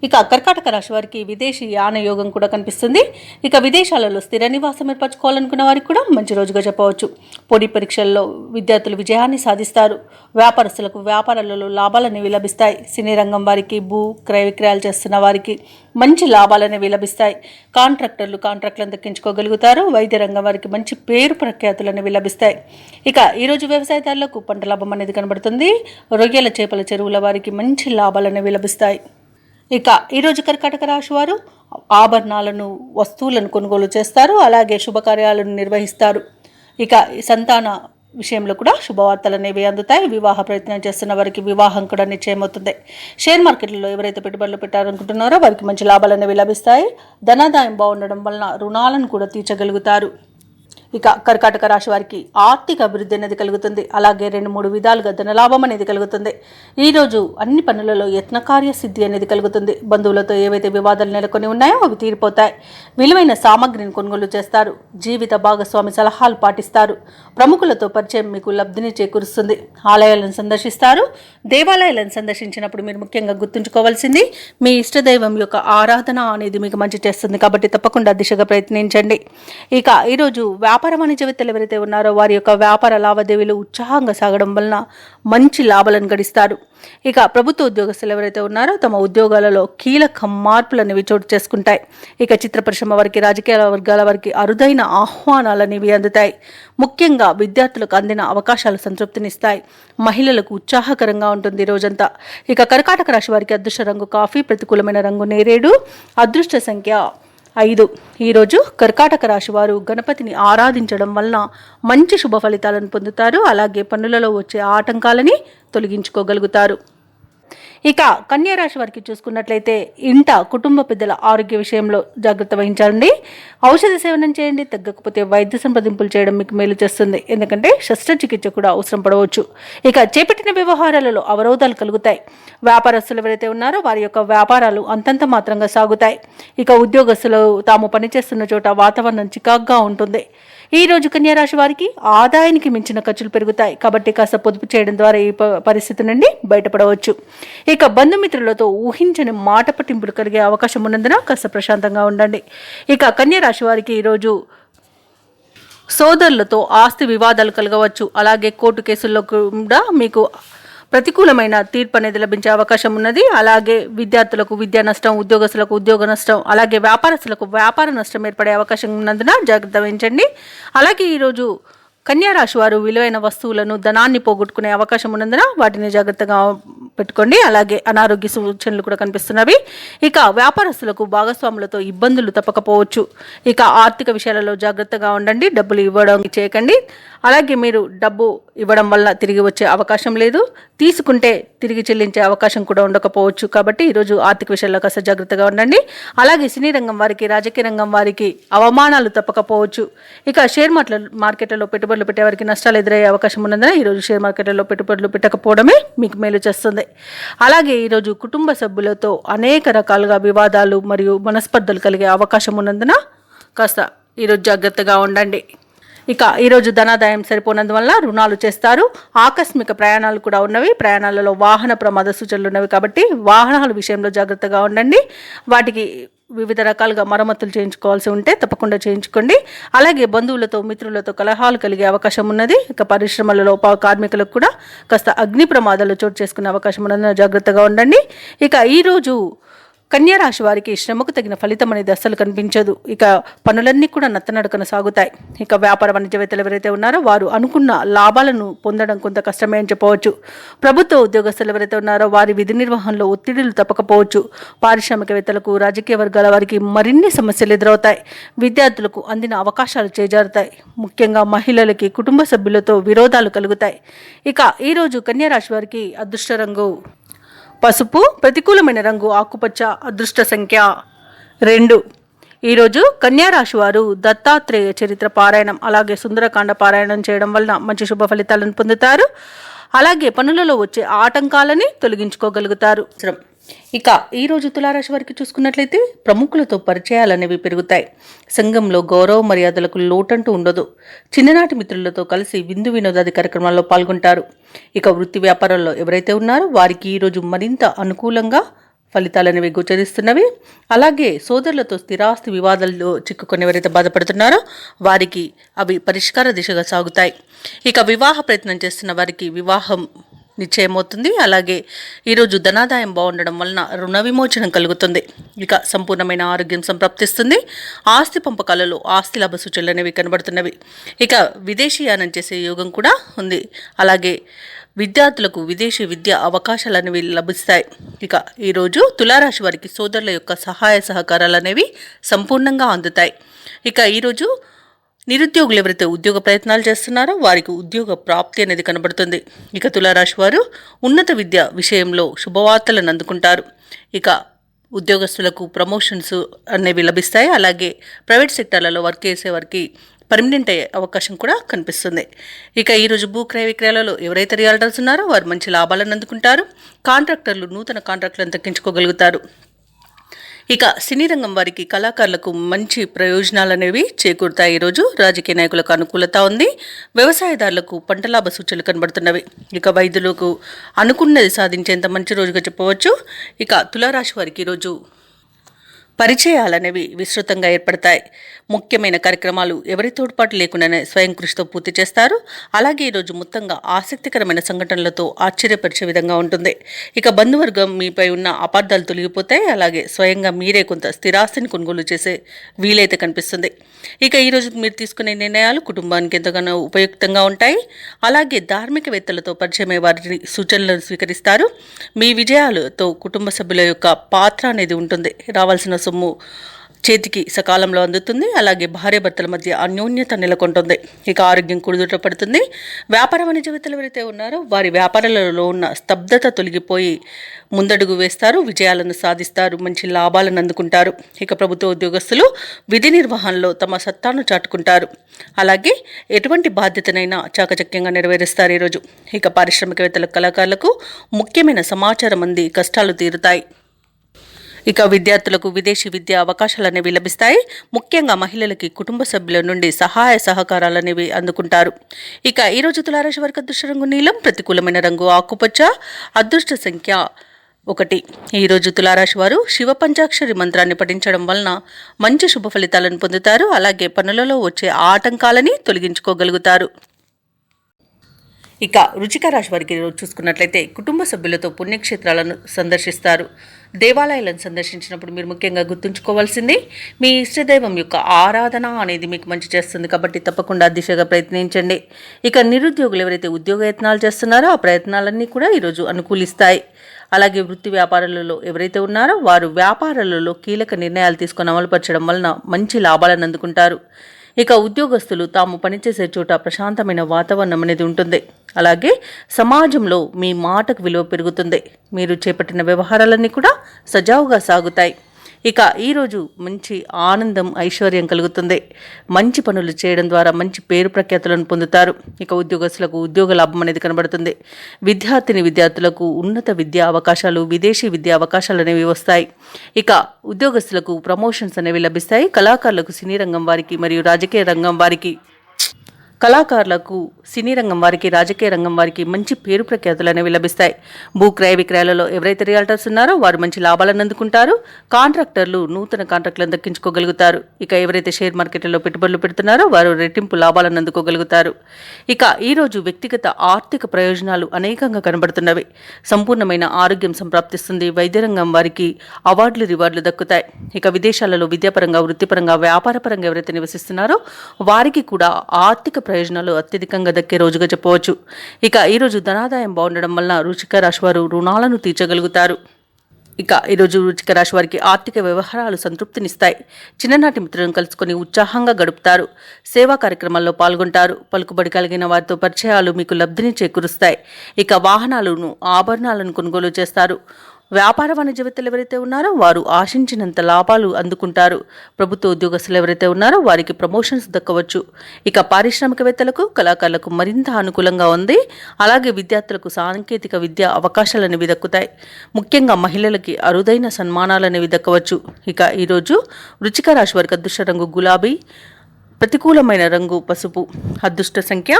ఇక కర్కాటక రాశి వారికి విదేశీ యాన యోగం కూడా కనిపిస్తుంది. ఇక విదేశాలలో స్థిర నివాసం ఏర్పరచుకోవాలనుకున్న వారికి కూడా మంచి రోజుగా చెప్పవచ్చు. పోటీ పరీక్షల్లో విద్యార్థులు విజయాన్ని సాధిస్తారు. వ్యాపారస్తులకు వ్యాపారాలలో లాభాలనేవి లభిస్తాయి. సినీ రంగం వారికి భూ క్రయ విక్రయాలు చేస్తున్న వారికి మంచి లాభాలనేవి లభిస్తాయి. కాంట్రాక్టులను దక్కించుకోగలుగుతారు. వైద్య రంగం వారికి మంచి పేరు ప్రఖ్యాతులు అనేవి లభిస్తాయి. ఇక ఈరోజు వ్యవసాయదారులకు పంట లాభం అనేది కనబడుతుంది. రొయ్యల చేపల చెరువుల వారికి మంచి లాభాలు అనేవి లభిస్తాయి. ఇక ఈరోజు కర్కాటక రాశి వారు ఆభరణాలను వస్తువులను కొనుగోలు చేస్తారు. అలాగే శుభకార్యాలను నిర్వహిస్తారు. ఇక సంతాన విషయంలో కూడా శుభవార్తలు అనేవి అందుతాయి. వివాహ ప్రయత్నం చేస్తున్న వారికి వివాహం కూడా నిశ్చయమవుతుంది. షేర్ మార్కెట్లలో ఎవరైతే పెట్టుబడులు పెట్టాలనుకుంటున్నారో వారికి మంచి లాభాలు అనేవి లభిస్తాయి. ధనాదాయం బాగుండడం వలన రుణాలను కూడా తీర్చగలుగుతారు. ఇక కర్కాటక రాశి వారికి ఆర్థిక అభివృద్ధి అనేది కలుగుతుంది. అలాగే 2-3 విధాలుగా ధనలాభం అనేది కలుగుతుంది. ఈరోజు అన్ని పనులలో యత్నకార్య సిద్ధి అనేది కలుగుతుంది. బంధువులతో ఏవైతే వివాదాలు నెలకొని ఉన్నాయో అవి తీరిపోతాయి. విలువైన సామగ్రిని కొనుగోలు చేస్తారు. జీవిత భాగస్వామి సలహాలు పాటిస్తారు. ప్రముఖులతో పరిచయం మీకు లబ్ధిని చేకూరుస్తుంది. ఆలయాలను సందర్శిస్తారు. దేవాలయాలను సందర్శించినప్పుడు మీరు ముఖ్యంగా గుర్తుంచుకోవాల్సింది మీ ఇష్టదైవం యొక్క ఆరాధన అనేది మీకు మంచి చేస్తుంది. కాబట్టి తప్పకుండా దిశగా ప్రయత్నించండి. ఇక ఈరోజు వ్యాపార వాణిజ్యవేత్తలు ఎవరైతే ఉన్నారో వారి యొక్క వ్యాపార లావాదేవీలు ఉత్సాహంగా సాగడం వలన మంచి లాభాలను గడిస్తారు. ఇక ప్రభుత్వ ఉద్యోగస్తులు ఎవరైతే ఉన్నారో తమ ఉద్యోగాలలో కీలక మార్పులు అనేవి చోటు చేసుకుంటాయి. ఇక చిత్ర పరిశ్రమ వారికి, రాజకీయ వర్గాల వారికి అరుదైన ఆహ్వానాలు అనేవి అందుతాయి. ముఖ్యంగా విద్యార్థులకు అందిన అవకాశాలు సంతృప్తినిస్తాయి. మహిళలకు ఉత్సాహకరంగా ఉంటుంది రోజంతా. ఇక కర్కాటక రాశి వారికి అదృష్ట రంగు కాఫీ, ప్రతికూలమైన రంగు నేరేడు, అదృష్ట సంఖ్య 5. ఈరోజు కర్కాటక రాశి వారు గణపతిని ఆరాధించడం వలన మంచి శుభ ఫలితాలను పొందుతారు. అలాగే పనులలో వచ్చే ఆటంకాలని తొలగించుకోగలుగుతారు. ఇక కన్యా రాశి వారికి చూసుకున్నట్లయితే ఇంట కుటుంబ పెద్దల ఆరోగ్య విషయంలో జాగ్రత్త వహించండి. ఔషధ సేవనం చేయండి. తగ్గకపోతే వైద్య సంప్రదింపులు చేయడం మీకు మేలు చేస్తుంది. ఎందుకంటే శస్త్రచికిత్స కూడా అవసరం పడవచ్చు. ఇక చేపట్టిన వ్యవహారాలలో అవరోధాలు కలుగుతాయి. వ్యాపారస్తులు ఎవరైతే ఉన్నారో వారి యొక్క వ్యాపారాలు అంతంత మాత్రంగా సాగుతాయి. ఇక ఉద్యోగస్తులు తాము పనిచేస్తున్న చోట వాతావరణం చికాగ్గా ఉంటుంది. ఈ రోజు కన్యా రాశి వారికి ఆదాయానికి మించిన ఖర్చులు పెరుగుతాయి. కాబట్టి కాస్త పొదుపు చేయడం ద్వారా ఈ పరిస్థితి నుండి బయటపడవచ్చు. ఇక బంధుమిత్రులతో ఊహించని మాట పట్టింపులు కలిగే అవకాశం ఉన్నందున కాస్త ప్రశాంతంగా ఉండండి. ఇక కన్యా రాశి వారికి ఈరోజు సోదరులతో ఆస్తి వివాదాలు కలగవచ్చు. అలాగే కోర్టు కేసుల్లో కూడా మీకు ప్రతికూలమైన తీర్పు అనేది లభించే అవకాశం ఉన్నది. అలాగే విద్యార్థులకు విద్యా నష్టం, ఉద్యోగస్తులకు ఉద్యోగ నష్టం, అలాగే వ్యాపారస్తులకు వ్యాపార నష్టం ఏర్పడే అవకాశం ఉన్నందున జాగ్రత్త వహించండి. అలాగే ఈరోజు కన్యా రాశి వారు విలువైన వస్తువులను, ధనాన్ని పోగొట్టుకునే అవకాశం ఉన్నందున వాటిని జాగ్రత్తగా పెట్టుకోండి. అలాగే అనారోగ్య సూచనలు కూడా కనిపిస్తున్నవి. ఇక వ్యాపారస్తులకు భాగస్వాములతో ఇబ్బందులు తప్పకపోవచ్చు. ఇక ఆర్థిక విషయాలలో జాగ్రత్తగా ఉండండి. డబ్బులు ఇవ్వడం చేయకండి. అలాగే మీరు డబ్బు ఇవ్వడం వల్ల తిరిగి వచ్చే అవకాశం లేదు. తీసుకుంటే తిరిగి చెల్లించే అవకాశం కూడా ఉండకపోవచ్చు. కాబట్టి ఈరోజు ఆర్థిక విషయాల్లో కాస్త జాగ్రత్తగా ఉండండి. అలాగే సినీ రంగం వారికి, రాజకీయ రంగం వారికి అవమానాలు తప్పకపోవచ్చు. ఇక షేర్ మార్కెట్లలో పెట్టుబడులు పెట్టేవారికి నష్టాలు ఎదురయ్యే అవకాశం ఉన్నందున ఈరోజు షేర్ మార్కెట్లలో పెట్టుబడులు పెట్టకపోవడమే మీకు మేలు చేస్తుంది. అలాగే ఈరోజు కుటుంబ సభ్యులతో అనేక రకాలుగా వివాదాలు మరియు మనస్పర్ధలు కలిగే అవకాశం ఉన్నందున కాస్త ఈరోజు జాగ్రత్తగా ఉండండి. ఇక ఈరోజు ధనాదాయం సరిపోనందువల్ల రుణాలు చేస్తారు. ఆకస్మిక ప్రయాణాలు కూడా ఉన్నవి. ప్రయాణాలలో వాహన ప్రమాద సూచనలు ఉన్నవి. కాబట్టి వాహనాల విషయంలో జాగ్రత్తగా ఉండండి. వాటికి వివిధ రకాలుగా మరమ్మతులు చేయించుకోవాల్సి ఉంటే తప్పకుండా చేయించుకోండి. అలాగే బంధువులతో, మిత్రులతో కలహాలు కలిగే అవకాశం ఉన్నది. ఇక పరిశ్రమలలో కార్మికులకు కూడా కాస్త అగ్ని ప్రమాదాలు చోటు చేసుకునే అవకాశం ఉన్నది. జాగ్రత్తగా ఉండండి. ఇక ఈరోజు కన్యా రాశి వారికి శ్రమకు తగిన ఫలితం అనేది అస్సలు కనిపించదు. ఇక పనులన్నీ కూడా నత్తనడకన సాగుతాయి. ఇక వ్యాపార వాణిజ్యవేత్తలు ఎవరైతే ఉన్నారో వారు అనుకున్న లాభాలను పొందడం కొంత కష్టమే అని చెప్పవచ్చు. ప్రభుత్వ ఉద్యోగస్తులు ఎవరైతే ఉన్నారో వారి విధి నిర్వహణలో ఒత్తిడిలు తప్పకపోవచ్చు. పారిశ్రామికవేత్తలకు, రాజకీయ వర్గాల వారికి మరిన్ని సమస్యలు ఎదురవుతాయి. విద్యార్థులకు అందిన అవకాశాలు చేజారుతాయి. ముఖ్యంగా మహిళలకి కుటుంబ సభ్యులతో విరోధాలు కలుగుతాయి. ఇక ఈరోజు కన్యా రాశి వారికి అదృష్ట రంగు పసుపు, ప్రతికూలమైన రంగు ఆకుపచ్చ, అదృష్ట సంఖ్య 2. ఈరోజు కన్యా రాశి వారు దత్తాత్రేయ చరిత్ర పారాయణం, అలాగే సుందరకాండ పారాయణం చేయడం వలన మంచి శుభ ఫలితాలను పొందుతారు. అలాగే పనులలో వచ్చే ఆటంకాలని తొలగించుకోగలుగుతారు. ఇక ఈరోజు తులారాశి వారికి చూసుకున్నట్లయితే ప్రముఖులతో పరిచయాలనేవి పెరుగుతాయి. సంఘంలో గౌరవ మర్యాదలకు లోటంటూ ఉండదు. చిన్ననాటి మిత్రులతో కలిసి విందు వినోదాది కార్యక్రమాల్లో పాల్గొంటారు. ఇక వృత్తి వ్యాపారాల్లో ఎవరైతే ఉన్నారో వారికి ఈరోజు మరింత అనుకూలంగా ఫలితాలనేవి గోచరిస్తున్నవి. అలాగే సోదరులతో స్థిరాస్తి వివాదాల్లో చిక్కుకొని ఎవరైతే బాధపడుతున్నారో వారికి అవి పరిష్కార దిశగా సాగుతాయి. ఇక వివాహ ప్రయత్నం చేస్తున్న వారికి వివాహం నిశ్చయమవుతుంది. అలాగే ఈరోజు ధనాదాయం బాగుండడం వలన రుణ విమోచనం కలుగుతుంది. ఇక సంపూర్ణమైన ఆరోగ్యం సంప్రాప్తిస్తుంది. ఆస్తి పంపకాలలో ఆస్తి లాభ సూచనలు అనేవి కనబడుతున్నవి. ఇక విదేశీయానం చేసే యోగం కూడా ఉంది. అలాగే విద్యార్థులకు విదేశీ విద్య అవకాశాలు అనేవి లభిస్తాయి. ఇక ఈరోజు తులారాశి వారికి సోదరుల యొక్క సహాయ సహకారాలు అనేవి సంపూర్ణంగా అందుతాయి. ఇక ఈరోజు నిరుద్యోగులు ఎవరైతే ఉద్యోగ ప్రయత్నాలు చేస్తున్నారో వారికి ఉద్యోగ ప్రాప్తి అనేది కనబడుతుంది. ఇక తులారాశి వారు ఉన్నత విద్య విషయంలో శుభవార్తలను అందుకుంటారు. ఇక ఉద్యోగస్తులకు ప్రమోషన్స్ అనేవి లభిస్తాయి. అలాగే ప్రైవేట్ సెక్టార్లలో వర్క్ చేసే వారికి పర్మనెంట్ అయ్యే అవకాశం కూడా కనిపిస్తుంది. ఇక ఈరోజు భూ క్రయ విక్రయాలలో ఎవరైతే రియాల్టర్స్ ఉన్నారో వారు మంచి లాభాలను అందుకుంటారు. కాంట్రాక్టర్లు నూతన కాంట్రాక్టులను దక్కించుకోగలుగుతారు. ఇక సినీ రంగం వారికి కళాకారులకు మంచి ప్రయోజనాలు అనేవి చేకూరుతాయి. ఈరోజు రాజకీయ నాయకులకు అనుకూలత ఉంది. వ్యవసాయదారులకు పంట లాభ సూచనలు కనబడుతున్నవి. ఇక వైద్యులకు అనుకున్నది సాధించేంత మంచి రోజుగా చెప్పవచ్చు. ఇక తులారాశి వారికి ఈరోజు పరిచయాలనేవి విస్తృతంగా ఏర్పడతాయి. ముఖ్యమైన కార్యక్రమాలు ఎవరి తోడ్పాటు లేకుండానే స్వయం కృషితో పూర్తి చేస్తారు. అలాగే ఈరోజు మొత్తంగా ఆసక్తికరమైన సంఘటనలతో ఆశ్చర్యపరిచే విధంగా ఉంటుంది. ఇక బంధువర్గం మీపై ఉన్న అపార్థాలు తొలగిపోతాయి. అలాగే స్వయంగా మీరే కొంత స్థిరాస్తిని కొనుగోలు చేసే వీలైతే కనిపిస్తుంది. ఇక ఈరోజు మీరు తీసుకునే నిర్ణయాలు కుటుంబానికి ఎంతగానో ఉపయుక్తంగా ఉంటాయి. అలాగే ధార్మికవేత్తలతో పరిచయమయ్యే వారి సూచనలను స్వీకరిస్తారు. మీ విజయాలతో కుటుంబ సభ్యుల యొక్క పాత్ర అనేది ఉంటుంది. రావాల్సిన సొమ్ము చేతికి సకాలంలో అందుతుంది. అలాగే భార్యాభర్తల మధ్య అన్యోన్యత నెలకొంటుంది. ఇక ఆరోగ్యం కుదుట పడుతుంది. వ్యాపార వాణిజ్యవేత్తలు ఎవరైతే ఉన్నారో వారి వ్యాపారాలలో ఉన్న స్తబ్దత తొలగిపోయి ముందడుగు వేస్తారు. విజయాలను సాధిస్తారు. మంచి లాభాలను అందుకుంటారు. ఇక ప్రభుత్వ ఉద్యోగస్తులు విధి నిర్వహణలో తమ సత్తాను చాటుకుంటారు. అలాగే ఎటువంటి బాధ్యతనైనా చాకచక్యంగా నెరవేరుస్తారు ఈరోజు. ఇక పారిశ్రామికవేత్తల కళాకారులకు ముఖ్యమైన సమాచారం అంది కష్టాలు తీరుతాయి. ఇక విద్యార్థులకు విదేశీ విద్య అవకాశాలు అనేవి లభిస్తాయి. ముఖ్యంగా మహిళలకి కుటుంబ సభ్యుల నుండి సహాయ సహకారాలు అనేవి అందుకుంటారు. ఇక ఈరోజు తులారాశి వారికి అదృష్ట రంగు నీలం, ప్రతికూలమైన రంగు ఆకుపచ్చ, అదృష్ట సంఖ్య 1. ఈరోజు తులారాశి వారు శివ పంచాక్షరి మంత్రాన్ని పఠించడం వలన మంచి శుభ ఫలితాలను పొందుతారు. అలాగే పనులలో వచ్చే ఆటంకాలని తొలగించుకోగలుగుతారు. ఇక వృశ్చిక రాశి వారికి చూసుకున్నట్లయితే కుటుంబ సభ్యులతో పుణ్యక్షేత్రాలను సందర్శిస్తారు. దేవాలయాలను సందర్శించినప్పుడు మీరు ముఖ్యంగా గుర్తుంచుకోవాల్సింది మీ ఇష్టదైవం యొక్క ఆరాధన అనేది మీకు మంచి చేస్తుంది. కాబట్టి తప్పకుండా దిశగా ప్రయత్నించండి. ఇక నిరుద్యోగులు ఎవరైతే ఉద్యోగయత్నాలు చేస్తున్నారో ఆ ప్రయత్నాలన్నీ కూడా ఈరోజు అనుకూలిస్తాయి. అలాగే వృత్తి వ్యాపారాలలో ఎవరైతే ఉన్నారో వారు వ్యాపారాలలో కీలక నిర్ణయాలు తీసుకొని అమలుపరచడం వలన మంచి లాభాలను అందుకుంటారు. ఇక ఉద్యోగస్తులు తాము పనిచేసే చోట ప్రశాంతమైన వాతావరణం అనేది ఉంటుంది. అలాగే సమాజంలో మీ మాటకు విలువ పెరుగుతుంది. మీరు చేపట్టిన వ్యవహారాలన్నీ కూడా సజావుగా సాగుతాయి. ఇక ఈరోజు మంచి ఆనందం ఐశ్వర్యం కలుగుతుంది. మంచి పనులు చేయడం ద్వారా మంచి పేరు ప్రఖ్యాతులను పొందుతారు. ఇక ఉద్యోగస్తులకు ఉద్యోగ లాభం అనేది కనబడుతుంది. విద్యార్థులకు ఉన్నత విద్యా అవకాశాలు, విదేశీ విద్యా అవకాశాలు అనేవి వస్తాయి. ఇక ఉద్యోగస్తులకు ప్రమోషన్స్ అనేవి లభిస్తాయి. కళాకారులకు సినీ రంగం వారికి మరియు రాజకీయ రంగం వారికి సినీ రంగం వారికి రాజకీయ రంగం వారికి మంచి పేరు ప్రఖ్యాతులు అనేవి లభిస్తాయి. భూ క్రయ విక్రయాలలో ఎవరైతే రియాల్టర్స్ ఉన్నారో వారు మంచి లాభాలను అందుకుంటారు. కాంట్రాక్టర్లు నూతన కాంట్రాక్టులను దక్కించుకోగలుగుతారు. ఇక ఎవరైతే షేర్ మార్కెట్లో పెట్టుబడులు పెడుతున్నారో వారు రెట్టింపు లాభాలను అందుకోగలుగుతారు. ఇక ఈరోజు వ్యక్తిగత ఆర్థిక ప్రయోజనాలు అనేకంగా కనబడుతున్నవి. సంపూర్ణమైన ఆరోగ్యం సంప్రాప్తిస్తుంది. వైద్య రంగం వారికి అవార్డులు రివార్డులు దక్కుతాయి. ఇక విదేశాలలో విద్యాపరంగా వృత్తిపరంగా వ్యాపారపరంగా ఎవరైతే నివసిస్తున్నారో వారికి కూడా ఆర్థిక ప్రయోజనాలు అత్యధికంగా దక్కే రోజుగా చెప్పవచ్చు. ఇక ఈరోజు ధనాదాయం బాగుండడం వలన వృశ్చిక రాశి వారు రుణాలను తీర్చగలుగుతారు. ఇక ఈరోజు వృశ్చిక రాశి వారికి ఆర్థిక వ్యవహారాలు సంతృప్తినిస్తాయి. చిన్ననాటి మిత్రులను కలుసుకొని ఉత్సాహంగా గడుపుతారు. సేవా కార్యక్రమాల్లో పాల్గొంటారు. పలుకుబడి కలిగిన వారితో పరిచయాలు మీకు లబ్ధిని చేకూరుస్తాయి. ఇక వాహనాలను ఆభరణాలను కొనుగోలు చేస్తారు. వ్యాపార వాణిజ్యవేత్తలు ఎవరైతే ఉన్నారో వారు ఆశించినంత లాభాలు అందుకుంటారు. ప్రభుత్వ ఉద్యోగస్తులు ఎవరైతే ఉన్నారో వారికి ప్రమోషన్స్ దక్కవచ్చు. ఇక పారిశ్రామికవేత్తలకు, కళాకారులకు మరింత అనుకూలంగా ఉంది. అలాగే విద్యార్థులకు సాంకేతిక విద్యా అవకాశాలనేవి దక్కుతాయి. ముఖ్యంగా మహిళలకి అరుదైన సన్మానాలనేవి దక్కవచ్చు. ఇక ఈరోజు వృశ్చిక రాశి వారికి అదృష్ట రంగు గులాబీ, ప్రతికూలమైన రంగు పసుపు, అదృష్ట సంఖ్య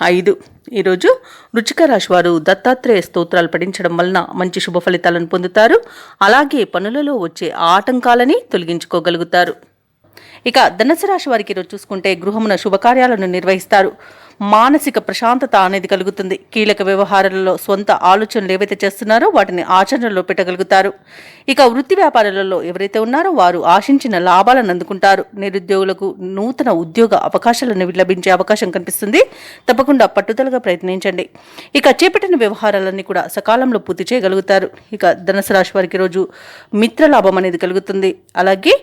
5. ఈరోజు వృశ్చిక రాశి వారు దత్తాత్రేయ స్తోత్రాలు పఠించడం వలన మంచి శుభ ఫలితాలను పొందుతారు. అలాగే పనులలో వచ్చే ఆటంకాలని తొలగించుకోగలుగుతారు. ఇక ధనుసు రాశి వారికి ఈరోజు చూసుకుంటే గృహమున శుభకార్యాలను నిర్వహిస్తారు. మానసిక ప్రశాంతత అనేది కలుగుతుంది. కీలక వ్యవహారాలలో సొంత ఆలోచనలు ఏవైతే చేస్తున్నారో వాటిని ఆచరణలో పెట్టగలుగుతారు. ఇక వృత్తి వ్యాపారాలలో ఎవరైతే ఉన్నారో వారు ఆశించిన లాభాలను అందుకుంటారు. నిరుద్యోగులకు నూతన ఉద్యోగ అవకాశాలను లభించే అవకాశం కనిపిస్తుంది. తప్పకుండా పట్టుదలగా ప్రయత్నించండి. ఇక చేపట్టిన వ్యవహారాలన్నీ కూడా సకాలంలో పూర్తి చేయగలుగుతారు. ఇక ధనుసు రాశి వారికి రోజు మిత్రలాభం అనేది కలుగుతుంది. అలాగే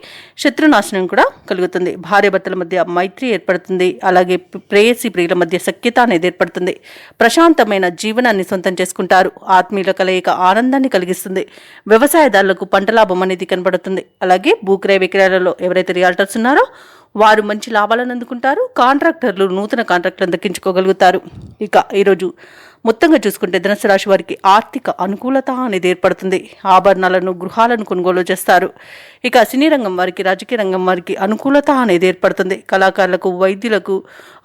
శత్రునాశనం కూడా కలుగుతుంది. భార్యాభర్తల మధ్య మైత్రి ఏర్పడుతుంది. అలాగే ప్రేయసి ప్రియుల మధ్య సఖ్యత అనేది ఏర్పడుతుంది. ప్రశాంతమైన జీవనాన్ని సొంతం చేసుకుంటారు. ఆత్మీయుల కలయిక ఆనందాన్ని కలిగిస్తుంది. వ్యవసాయదారులకు పంట లాభం అనేది కనబడుతుంది. అలాగే భూక్రయ విక్రయాలలో ఎవరైతే రియాల్టర్స్ ఉన్నారో వారు మంచి లాభాలను అందుకుంటారు. కాంట్రాక్టర్లు నూతన కాంట్రాక్టులను దక్కించుకోగలుగుతారు. ఇక ఈరోజు మొత్తంగా చూసుకుంటే ధనుసు రాశి వారికి ఆర్థిక అనుకూలత అనేది ఏర్పడుతుంది. ఆభరణాలను, గృహాలను కొనుగోలు చేస్తారు. ఇక సినీ రంగం వారికి, రాజకీయ రంగం వారికి అనుకూలత అనేది ఏర్పడుతుంది. కళాకారులకు, వైద్యులకు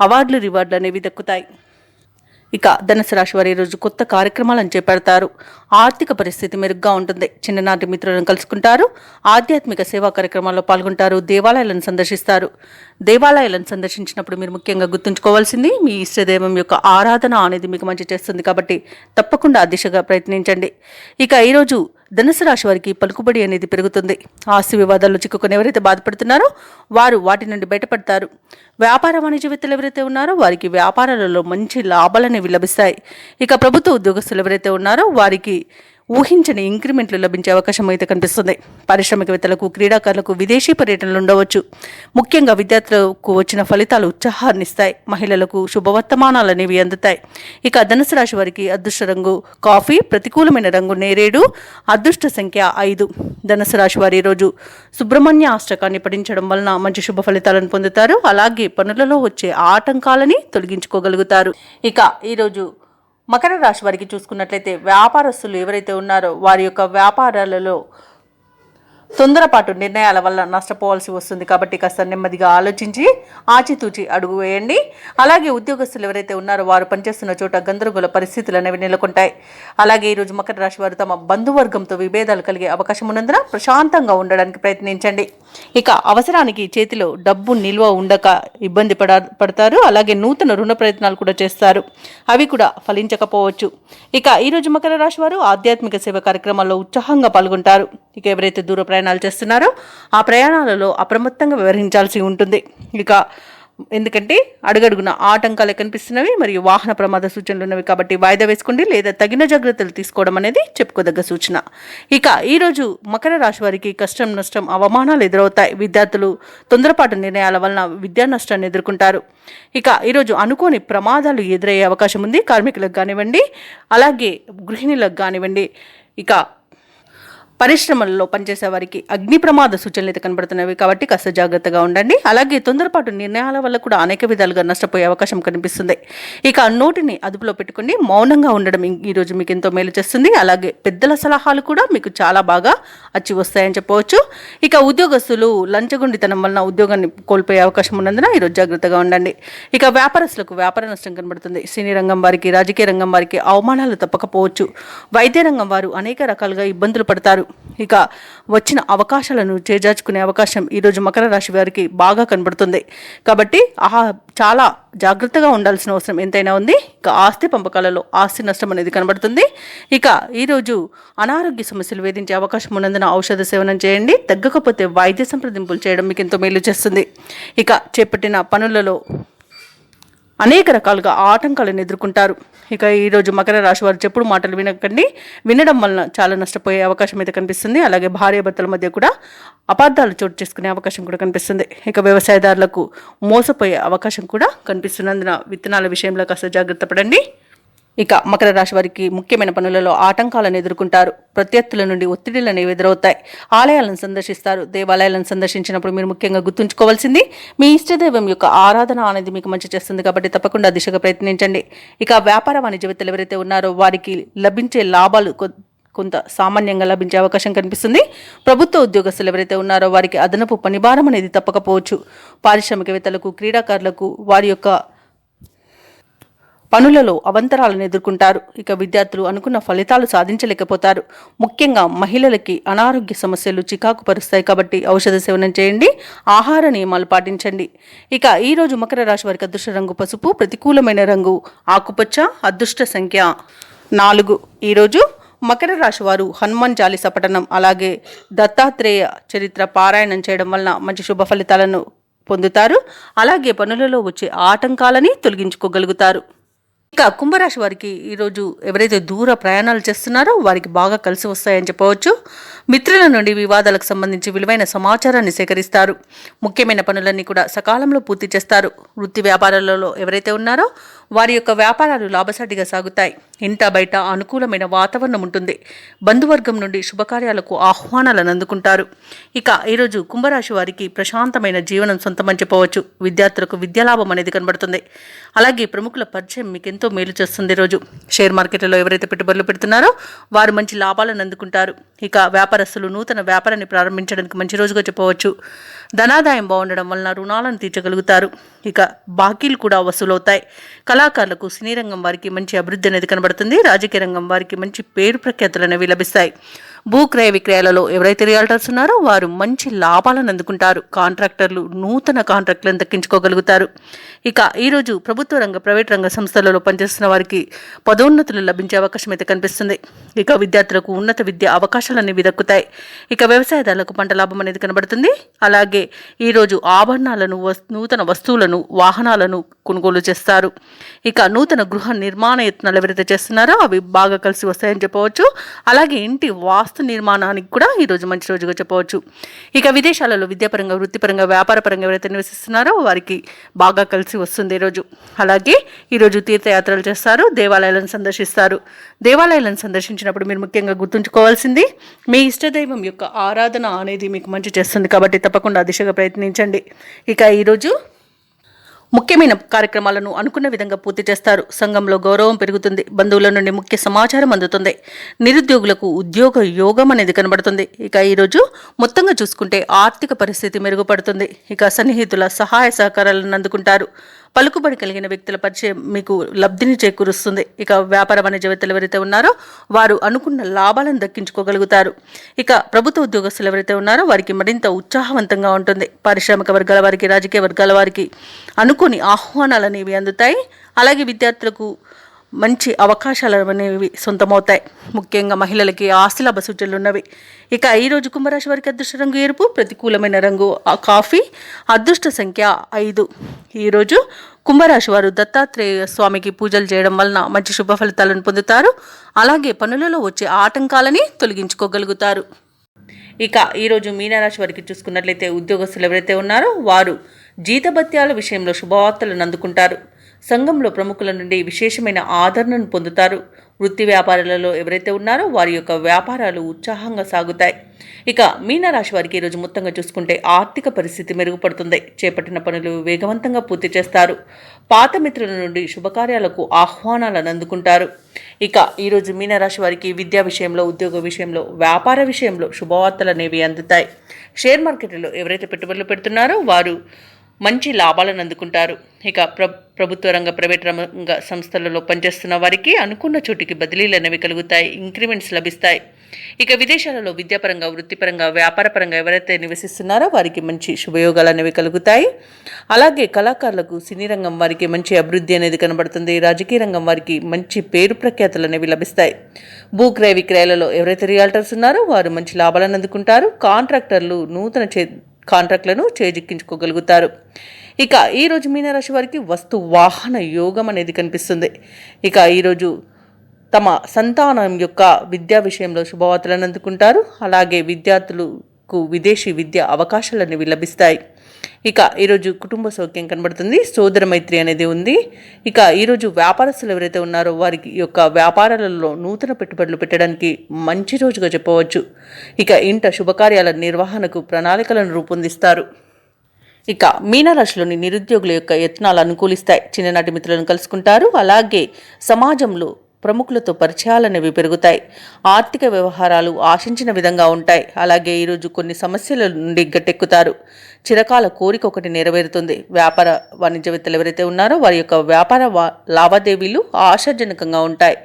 అవార్డులు, రివార్డులు అనేవి దక్కుతాయి. ఇక ధనుసు రాశి వారు ఈరోజు కొత్త కార్యక్రమాలను చేపడతారు. ఆర్థిక పరిస్థితి మెరుగ్గా ఉంటుంది. చిన్ననాటి మిత్రులను కలుసుకుంటారు. ఆధ్యాత్మిక సేవా కార్యక్రమాల్లో పాల్గొంటారు. దేవాలయాలను సందర్శిస్తారు. దేవాలయాలను సందర్శించినప్పుడు మీరు ముఖ్యంగా గుర్తుంచుకోవాల్సింది మీ ఇష్టదైవం యొక్క ఆరాధన అనేది మీకు మంచి చేస్తుంది. కాబట్టి తప్పకుండా ఆ దిశగా ప్రయత్నించండి. ఇక ఈరోజు ధనుసు రాశి వారికి పలుకుబడి అనేది పెరుగుతుంది. ఆస్తి వివాదాల్లో చిక్కుకొని ఎవరైతే బాధపడుతున్నారో వారు వాటి నుండి బయటపడతారు. వ్యాపార వాణిజ్యవేత్తలు ఎవరైతే ఉన్నారో వారికి వ్యాపారాలలో మంచి లాభాలనేవి లభిస్తాయి. ఇక ప్రభుత్వ ఉద్యోగస్తులు ఎవరైతే ఉన్నారో వారికి ఊహించని ఇంక్రిమెంట్లు లభించే అవకాశం అయితే కనిపిస్తుంది. పారిశ్రామికవేత్తలకు, క్రీడాకారులకు విదేశీ పర్యటనలు ఉండవచ్చు. ముఖ్యంగా విద్యార్థులకు వచ్చిన ఫలితాలు ఉత్సాహాన్నిస్తాయి. మహిళలకు శుభవర్తమానాలు అనేవి అందుతాయి. ఇక ధనుసు రాశి వారికి అదృష్ట రంగు కాఫీ, ప్రతికూలమైన రంగు నేరేడు, అదృష్ట సంఖ్య 5. ధనుసు రాశి వారి ఈరోజు సుబ్రహ్మణ్య అష్టకాన్ని పఠించడం వలన మంచి శుభ ఫలితాలను పొందుతారు. అలాగే పనులలో వచ్చే ఆటంకాలని తొలగించుకోగలుగుతారు. ఇక ఈరోజు మకర రాశి వారికి చూసుకున్నట్లయితే వ్యాపారస్తులు ఎవరైతే ఉన్నారో వారి యొక్క వ్యాపారాలలో తొందరపాటు నిర్ణయాల వల్ల నష్టపోవాల్సి వస్తుంది. కాబట్టి కాస్త నెమ్మదిగా ఆలోచించి ఆచితూచి అడుగు వేయండి. అలాగే ఉద్యోగస్తులు ఎవరైతే ఉన్నారో వారు పనిచేస్తున్న చోట గందరగోళ పరిస్థితులు అనేవి నెలకొంటాయి. అలాగే ఈరోజు మకర రాశి వారు తమ బంధువర్గంతో విభేదాలు కలిగే అవకాశం ఉన్నందున ప్రశాంతంగా ఉండడానికి ప్రయత్నించండి. ఇక అవసరానికి చేతిలో డబ్బు నిల్వ ఉండక ఇబ్బంది పడతారు. అలాగే నూతన రుణ ప్రయత్నాలు కూడా చేస్తారు. అవి కూడా ఫలించకపోవచ్చు. ఇక ఈరోజు మకర రాశి వారు ఆధ్యాత్మిక సేవ కార్యక్రమాల్లో ఉత్సాహంగా పాల్గొంటారు. ఇక ఎవరైతే దూర ప్రయాణాలు చేస్తున్నారో ఆ ప్రయాణాలలో అప్రమత్తంగా వ్యవహరించాల్సి ఉంటుంది. ఇక ఎందుకంటే అడుగడుగున ఆటంకాలు కనిపిస్తున్నవి మరియు వాహన ప్రమాద సూచనలు ఉన్నవి. కాబట్టి వాయిదా వేసుకోండి లేదా తగిన జాగ్రత్తలు తీసుకోవడం అనేది చెప్పుకోదగ్గ సూచన. ఇక ఈరోజు మకర రాశి వారికి కష్టం, నష్టం, అవమానాలు ఎదురవుతాయి. విద్యార్థులు తొందరపాటు నిర్ణయాల వలన విద్యా నష్టాన్ని ఎదుర్కొంటారు. ఇక ఈరోజు అనుకోని ప్రమాదాలు ఎదురయ్యే అవకాశం ఉంది. కార్మికులకు కానివ్వండి, అలాగే గృహిణులకు కానివ్వండి, ఇక పరిశ్రమల్లో పనిచేసే వారికి అగ్ని ప్రమాద సూచనలు అయితే కనబడుతున్నవి. కాబట్టి కాస్త జాగ్రత్తగా ఉండండి. అలాగే తొందరపాటు నిర్ణయాల వల్ల కూడా అనేక విధాలుగా నష్టపోయే అవకాశం కనిపిస్తుంది. ఇక నోటిని అదుపులో పెట్టుకుని మౌనంగా ఉండడం ఈరోజు మీకు ఎంతో మేలు చేస్తుంది. అలాగే పెద్దల సలహాలు కూడా మీకు చాలా బాగా వచ్చి వస్తాయని చెప్పవచ్చు. ఇక ఉద్యోగస్తులు లంచగొండితనం వలన ఉద్యోగాన్ని కోల్పోయే అవకాశం ఉన్నందున ఈరోజు జాగ్రత్తగా ఉండండి. ఇక వ్యాపారస్తులకు వ్యాపార నష్టం కనబడుతుంది. సినీ రంగం వారికి, రాజకీయ రంగం వారికి అవమానాలు తప్పకపోవచ్చు. వైద్య రంగం వారు అనేక రకాలుగా ఇబ్బందులు పడతారు. ఇక వచ్చిన అవకాశాలను చేజార్చుకునే అవకాశం ఈరోజు మకర రాశి వారికి బాగా కనబడుతుంది. కాబట్టి చాలా జాగ్రత్తగా ఉండాల్సిన అవసరం ఎంతైనా ఉంది. ఇక ఆస్తి పంపకాలలో ఆస్తి నష్టం అనేది కనబడుతుంది. ఇక ఈరోజు అనారోగ్య సమస్యలు వేధించే అవకాశం ఉన్నందున ఔషధ సేవనం చేయండి. తగ్గకపోతే వైద్య సంప్రదింపులు చేయడం మీకు ఎంతో మేలు చేస్తుంది. ఇక చేపట్టిన పనులలో అనేక రకాలుగా ఆటంకాలను ఎదుర్కొంటారు. ఇక ఈరోజు మకర రాశి వారు చెప్పుడు మాటలు వినకండి. వినడం వలన చాలా నష్టపోయే అవకాశం అయితే కనిపిస్తుంది. అలాగే భార్యాభర్తల మధ్య కూడా అపార్థాలు చోటు చేసుకునే అవకాశం కూడా కనిపిస్తుంది. ఇక వ్యవసాయదారులకు మోసపోయే అవకాశం కూడా కనిపిస్తున్నందున విత్తనాల విషయంలో కాస్త జాగ్రత్త పడండి. ఇక మకర రాశి వారికి ముఖ్యమైన పనులలో ఆటంకాలను ఎదుర్కొంటారు. ప్రత్యర్థుల నుండి ఒత్తిడిలను ఎదురవుతాయి. ఆలయాలను సందర్శిస్తారు. దేవాలయాలను సందర్శించినప్పుడు మీరు ముఖ్యంగా గుర్తుంచుకోవాల్సింది మీ ఇష్టదైవం యొక్క ఆరాధన అనేది మీకు మంచి చేస్తుంది కాబట్టి తప్పకుండా దిశగా ప్రయత్నించండి. ఇక వ్యాపార వాణిజ్యవేత్తలు ఎవరైతే ఉన్నారో వారికి లభించే లాభాలు కొంత సామాన్యంగా లభించే అవకాశం కనిపిస్తుంది. ప్రభుత్వ ఉద్యోగస్తులు ఎవరైతే ఉన్నారో వారికి అదనపు పనిభారం అనేది తప్పకపోవచ్చు. పారిశ్రామికవేత్తలకు, క్రీడాకారులకు వారి యొక్క పనులలో అవంతరాలను ఎదుర్కొంటారు. ఇక విద్యార్థులు అనుకున్న ఫలితాలు సాధించలేకపోతారు. ముఖ్యంగా మహిళలకి అనారోగ్య సమస్యలు చికాకు పరుస్తాయి కాబట్టి ఔషధ సేవనం చేయండి. ఆహార నియమాలు పాటించండి. ఇక ఈరోజు మకర రాశి వారికి అదృష్ట రంగు పసుపు, ప్రతికూలమైన రంగు ఆకుపచ్చ, అదృష్ట సంఖ్య 4. ఈరోజు మకర రాశి వారు హనుమాన్ చాలీసా పఠనం అలాగే దత్తాత్రేయ చరిత్ర పారాయణం చేయడం వలన మంచి శుభ ఫలితాలను పొందుతారు. అలాగే పనులలో వచ్చే ఆటంకాలని తొలగించుకోగలుగుతారు. ఇక కుంభరాశి వారికి ఈరోజు ఎవరైతే దూర ప్రయాణాలు చేస్తున్నారో వారికి బాగా కలిసి వస్తాయని చెప్పవచ్చు. మిత్రుల నుండి వివాదాలకు సంబంధించి విలువైన సమాచారాన్ని సేకరిస్తారు. ముఖ్యమైన పనులన్నీ కూడా సకాలంలో పూర్తి చేస్తారు. వృత్తి వ్యాపారాలలో ఎవరైతే ఉన్నారో వారి యొక్క వ్యాపారాలు లాభసాటిగా సాగుతాయి. ఇంట బయట అనుకూలమైన వాతావరణం ఉంటుంది. బంధువర్గం నుండి శుభకార్యాలకు ఆహ్వానాలను అందుకుంటారు. ఇక ఈరోజు కుంభరాశి వారికి ప్రశాంతమైన జీవనం సొంతమని చెప్పవచ్చు. విద్యార్థులకు విద్యాలాభం అనేది కనబడుతుంది. అలాగే ప్రముఖుల పరిచయం మీకు ఎంతో మేలు చేస్తుంది. రోజు షేర్ మార్కెట్లలో ఎవరైతే పెట్టుబడులు పెడుతున్నారో వారు మంచి లాభాలను అందుకుంటారు. ఇక వ్యాపారస్తులు నూతన వ్యాపారాన్ని ప్రారంభించడానికి మంచి రోజుగా చెప్పవచ్చు. ధనాదాయం బాగుండడం వలన రుణాలను తీర్చగలుగుతారు. ఇక బాకీలు కూడా వసూలవుతాయి. కళాకారులకు, సినీ రంగం వారికి మంచి అభివృద్ధి అనేది కనబడుతుంది. రాజకీయ రంగం వారికి మంచి పేరు ప్రఖ్యాతులు అనేవి లభిస్తాయి. భూ క్రయ విక్రయాలలో ఎవరైతే రియాల్టర్స్ ఉన్నారో వారు మంచి లాభాలను అందుకుంటారు. కాంట్రాక్టర్లు నూతన కాంట్రాక్టులను దక్కించుకోగలుగుతారు. ఇక ఈరోజు ప్రభుత్వ రంగ, ప్రైవేట్ రంగ సంస్థలలో పనిచేస్తున్న వారికి పదోన్నతులు లభించే అవకాశం అయితే కనిపిస్తుంది. ఇక విద్యార్థులకు ఉన్నత విద్య అవకాశాలు అనేవి దక్కుతాయి. ఇక వ్యవసాయదారులకు పంట లాభం అనేది కనబడుతుంది. అలాగే ఈరోజు ఆభరణాలను, నూతన వస్తువులను, వాహనాలను కొనుగోలు చేస్తారు. ఇక నూతన గృహ నిర్మాణ యత్నాలు ఎవరైతే చేస్తున్నారో అవి బాగా కలిసి వస్తాయని చెప్పవచ్చు. అలాగే ఇంటి వాస్తు నిర్మాణానికి కూడా ఈరోజు మంచి రోజుగా చెప్పవచ్చు. ఇక విదేశాలలో విద్యాపరంగా, వృత్తిపరంగా, వ్యాపారపరంగా ఎవరైతే నివసిస్తున్నారో వారికి బాగా కలిసి వస్తుంది ఈరోజు. అలాగే ఈరోజు తీర్థయాత్రలు చేస్తారు. దేవాలయాలను సందర్శిస్తారు. దేవాలయాలను సందర్శించినప్పుడు మీరు ముఖ్యంగా గుర్తుంచుకోవాల్సింది మీ ఇష్టదైవం యొక్క ఆరాధన అనేది మీకు మంచి చేస్తుంది కాబట్టి తప్పకుండా దిశగా ప్రయత్నించండి. ఇక ఈరోజు ముఖ్యమైన కార్యక్రమాలను అనుకున్న విధంగా పూర్తి చేస్తారు. సంఘంలో గౌరవం పెరుగుతుంది. బంధువుల నుండి ముఖ్య సమాచారం అందుతుంది. నిరుద్యోగులకు ఉద్యోగ యోగం అనేది కనబడుతుంది. ఇక ఈరోజు మొత్తంగా చూసుకుంటే ఆర్థిక పరిస్థితి మెరుగుపడుతుంది. ఇక సన్నిహితుల సహాయ సహకారాలను అందుకుంటారు. పలుకుబడి కలిగిన వ్యక్తుల పరిచయం మీకు లబ్ధిని చేకూరుస్తుంది. ఇక వ్యాపార వాణిజ్యవేత్తలు ఎవరైతే ఉన్నారో వారు అనుకున్న లాభాలను దక్కించుకోగలుగుతారు. ఇక ప్రభుత్వ ఉద్యోగస్తులు ఎవరైతే ఉన్నారో వారికి మరింత ఉత్సాహవంతంగా ఉంటుంది. పారిశ్రామిక వర్గాల వారికి, రాజకీయ వర్గాల వారికి అనుకోని ఆహ్వానాలు అనేవి అందుతాయి. అలాగే విద్యార్థులకు మంచి అవకాశాలు అనేవి సొంతమవుతాయి. ముఖ్యంగా మహిళలకి ఆస్తిలాభ సూచనలు ఉన్నవి. ఇక ఈరోజు కుంభరాశి వారికి అదృష్ట రంగు ఎరుపు, ప్రతికూలమైన రంగు కాఫీ, అదృష్ట సంఖ్య 5. ఈరోజు కుంభరాశి వారు దత్తాత్రేయ స్వామికి పూజలు చేయడం వలన మంచి శుభ ఫలితాలను పొందుతారు. అలాగే పనులలో వచ్చే ఆటంకాలని తొలగించుకోగలుగుతారు. ఇక ఈరోజు మీనరాశి వారికి చూసుకున్నట్లయితే ఉద్యోగస్తులు ఎవరైతే ఉన్నారో వారు జీతభత్యాల విషయంలో శుభవార్తలను అందుకుంటారు. సంఘంలో ప్రముఖుల నుండి విశేషమైన ఆదరణను పొందుతారు. వృత్తి వ్యాపారాలలో ఎవరైతే ఉన్నారో వారి యొక్క వ్యాపారాలు ఉత్సాహంగా సాగుతాయి. ఇక మీనరాశి వారికి ఈరోజు మొత్తంగా చూసుకుంటే ఆర్థిక పరిస్థితి మెరుగుపడుతుంది. చేపట్టిన పనులు వేగవంతంగా పూర్తి చేస్తారు. పాత మిత్రుల నుండి శుభకార్యాలకు ఆహ్వానాలను అందుకుంటారు. ఇక ఈరోజు మీనరాశి వారికి విద్యా విషయంలో, ఉద్యోగ విషయంలో, వ్యాపార విషయంలో శుభవార్తలు అనేవి అందుతాయి. షేర్ మార్కెట్లో ఎవరైతే పెట్టుబడులు పెడుతున్నారో వారు మంచి లాభాలను అందుకుంటారు. ఇక ప్రభుత్వ రంగ, ప్రైవేట్ రంగ సంస్థలలో పనిచేస్తున్న వారికి అనుకున్న చోటికి బదిలీలు అనేవి కలుగుతాయి. ఇంక్రిమెంట్స్ లభిస్తాయి. ఇక విదేశాలలో విద్యాపరంగా, వృత్తిపరంగా, వ్యాపారపరంగా ఎవరైతే నివసిస్తున్నారో వారికి మంచి శుభయోగాలు అనేవి కలుగుతాయి. అలాగే కళాకారులకు, సినీ రంగం వారికి మంచి అభివృద్ధి అనేది కనబడుతుంది. రాజకీయ రంగం వారికి మంచి పేరు ప్రఖ్యాతులు అనేవి లభిస్తాయి. భూ క్రయ విక్రయాలలో ఎవరైతే రియాల్టర్స్ ఉన్నారో వారు మంచి లాభాలను అందుకుంటారు. కాంట్రాక్టర్లు నూతన కాంట్రాక్ట్లను చేజిక్కించుకోగలుగుతారు. ఇక ఈరోజు మీనరాశి వారికి వస్తు వాహన యోగం అనేది కనిపిస్తుంది. ఇక ఈరోజు తమ సంతానం యొక్క విద్యా విషయంలో శుభవార్తలను అందుకుంటారు. అలాగే విద్యార్థులకు విదేశీ విద్య అవకాశాలు అనేవి లభిస్తాయి. ఇక ఈరోజు కుటుంబ సౌఖ్యం కనబడుతుంది, సోదర మైత్రి అనేది ఉంది. ఇక ఈరోజు వ్యాపారస్తులు ఎవరైతే ఉన్నారో వారికి యొక్క వ్యాపారాలలో నూతన పెట్టుబడులు పెట్టడానికి మంచి రోజుగా చెప్పవచ్చు. ఇక ఇంట శుభకార్యాల నిర్వహణకు ప్రణాళికలను రూపొందిస్తారు. ఇక మీనరాశిలోని నిరుద్యోగుల యొక్క యత్నాలు అనుకూలిస్తాయి. చిన్ననాటి మిత్రులను కలుసుకుంటారు. అలాగే సమాజంలో ప్రముఖులతో పరిచయాలనేవి పెరుగుతాయి. ఆర్థిక వ్యవహారాలు ఆశించిన విధంగా ఉంటాయి. అలాగే ఈరోజు కొన్ని సమస్యల నుండి గట్టెక్కుతారు. చిరకాల కోరిక ఒకటి నెరవేరుతుంది. వ్యాపార వాణిజ్యవేత్తలు ఎవరైతే ఉన్నారో వారి యొక్క వ్యాపార లావాదేవీలు ఆశాజనకంగా ఉంటాయి.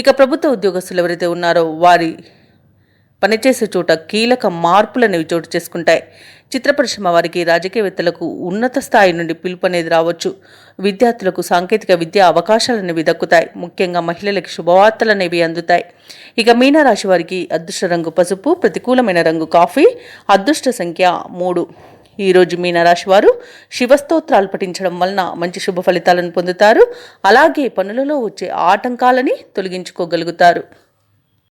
ఇక ప్రభుత్వ ఉద్యోగస్తులు ఎవరైతే ఉన్నారో వారి పనిచేసే చోట కీలక మార్పులు అనేవి చోటు చేసుకుంటాయి. చిత్ర పరిశ్రమ వారికి, రాజకీయవేత్తలకు ఉన్నత స్థాయి నుండి పిలుపు అనేది రావచ్చు. విద్యార్థులకు సాంకేతిక విద్యా అవకాశాలు అనేవి దక్కుతాయి. ముఖ్యంగా మహిళలకు శుభవార్తలు అనేవి అందుతాయి. ఇక మీనరాశి వారికి అదృష్ట రంగు పసుపు, ప్రతికూలమైన రంగు కాఫీ, అదృష్ట సంఖ్య 3. ఈరోజు మీనరాశి వారు శివస్తోత్రాలు పఠించడం వలన మంచి శుభ ఫలితాలను పొందుతారు. అలాగే పనులలో వచ్చే ఆటంకాలని తొలగించుకోగలుగుతారు.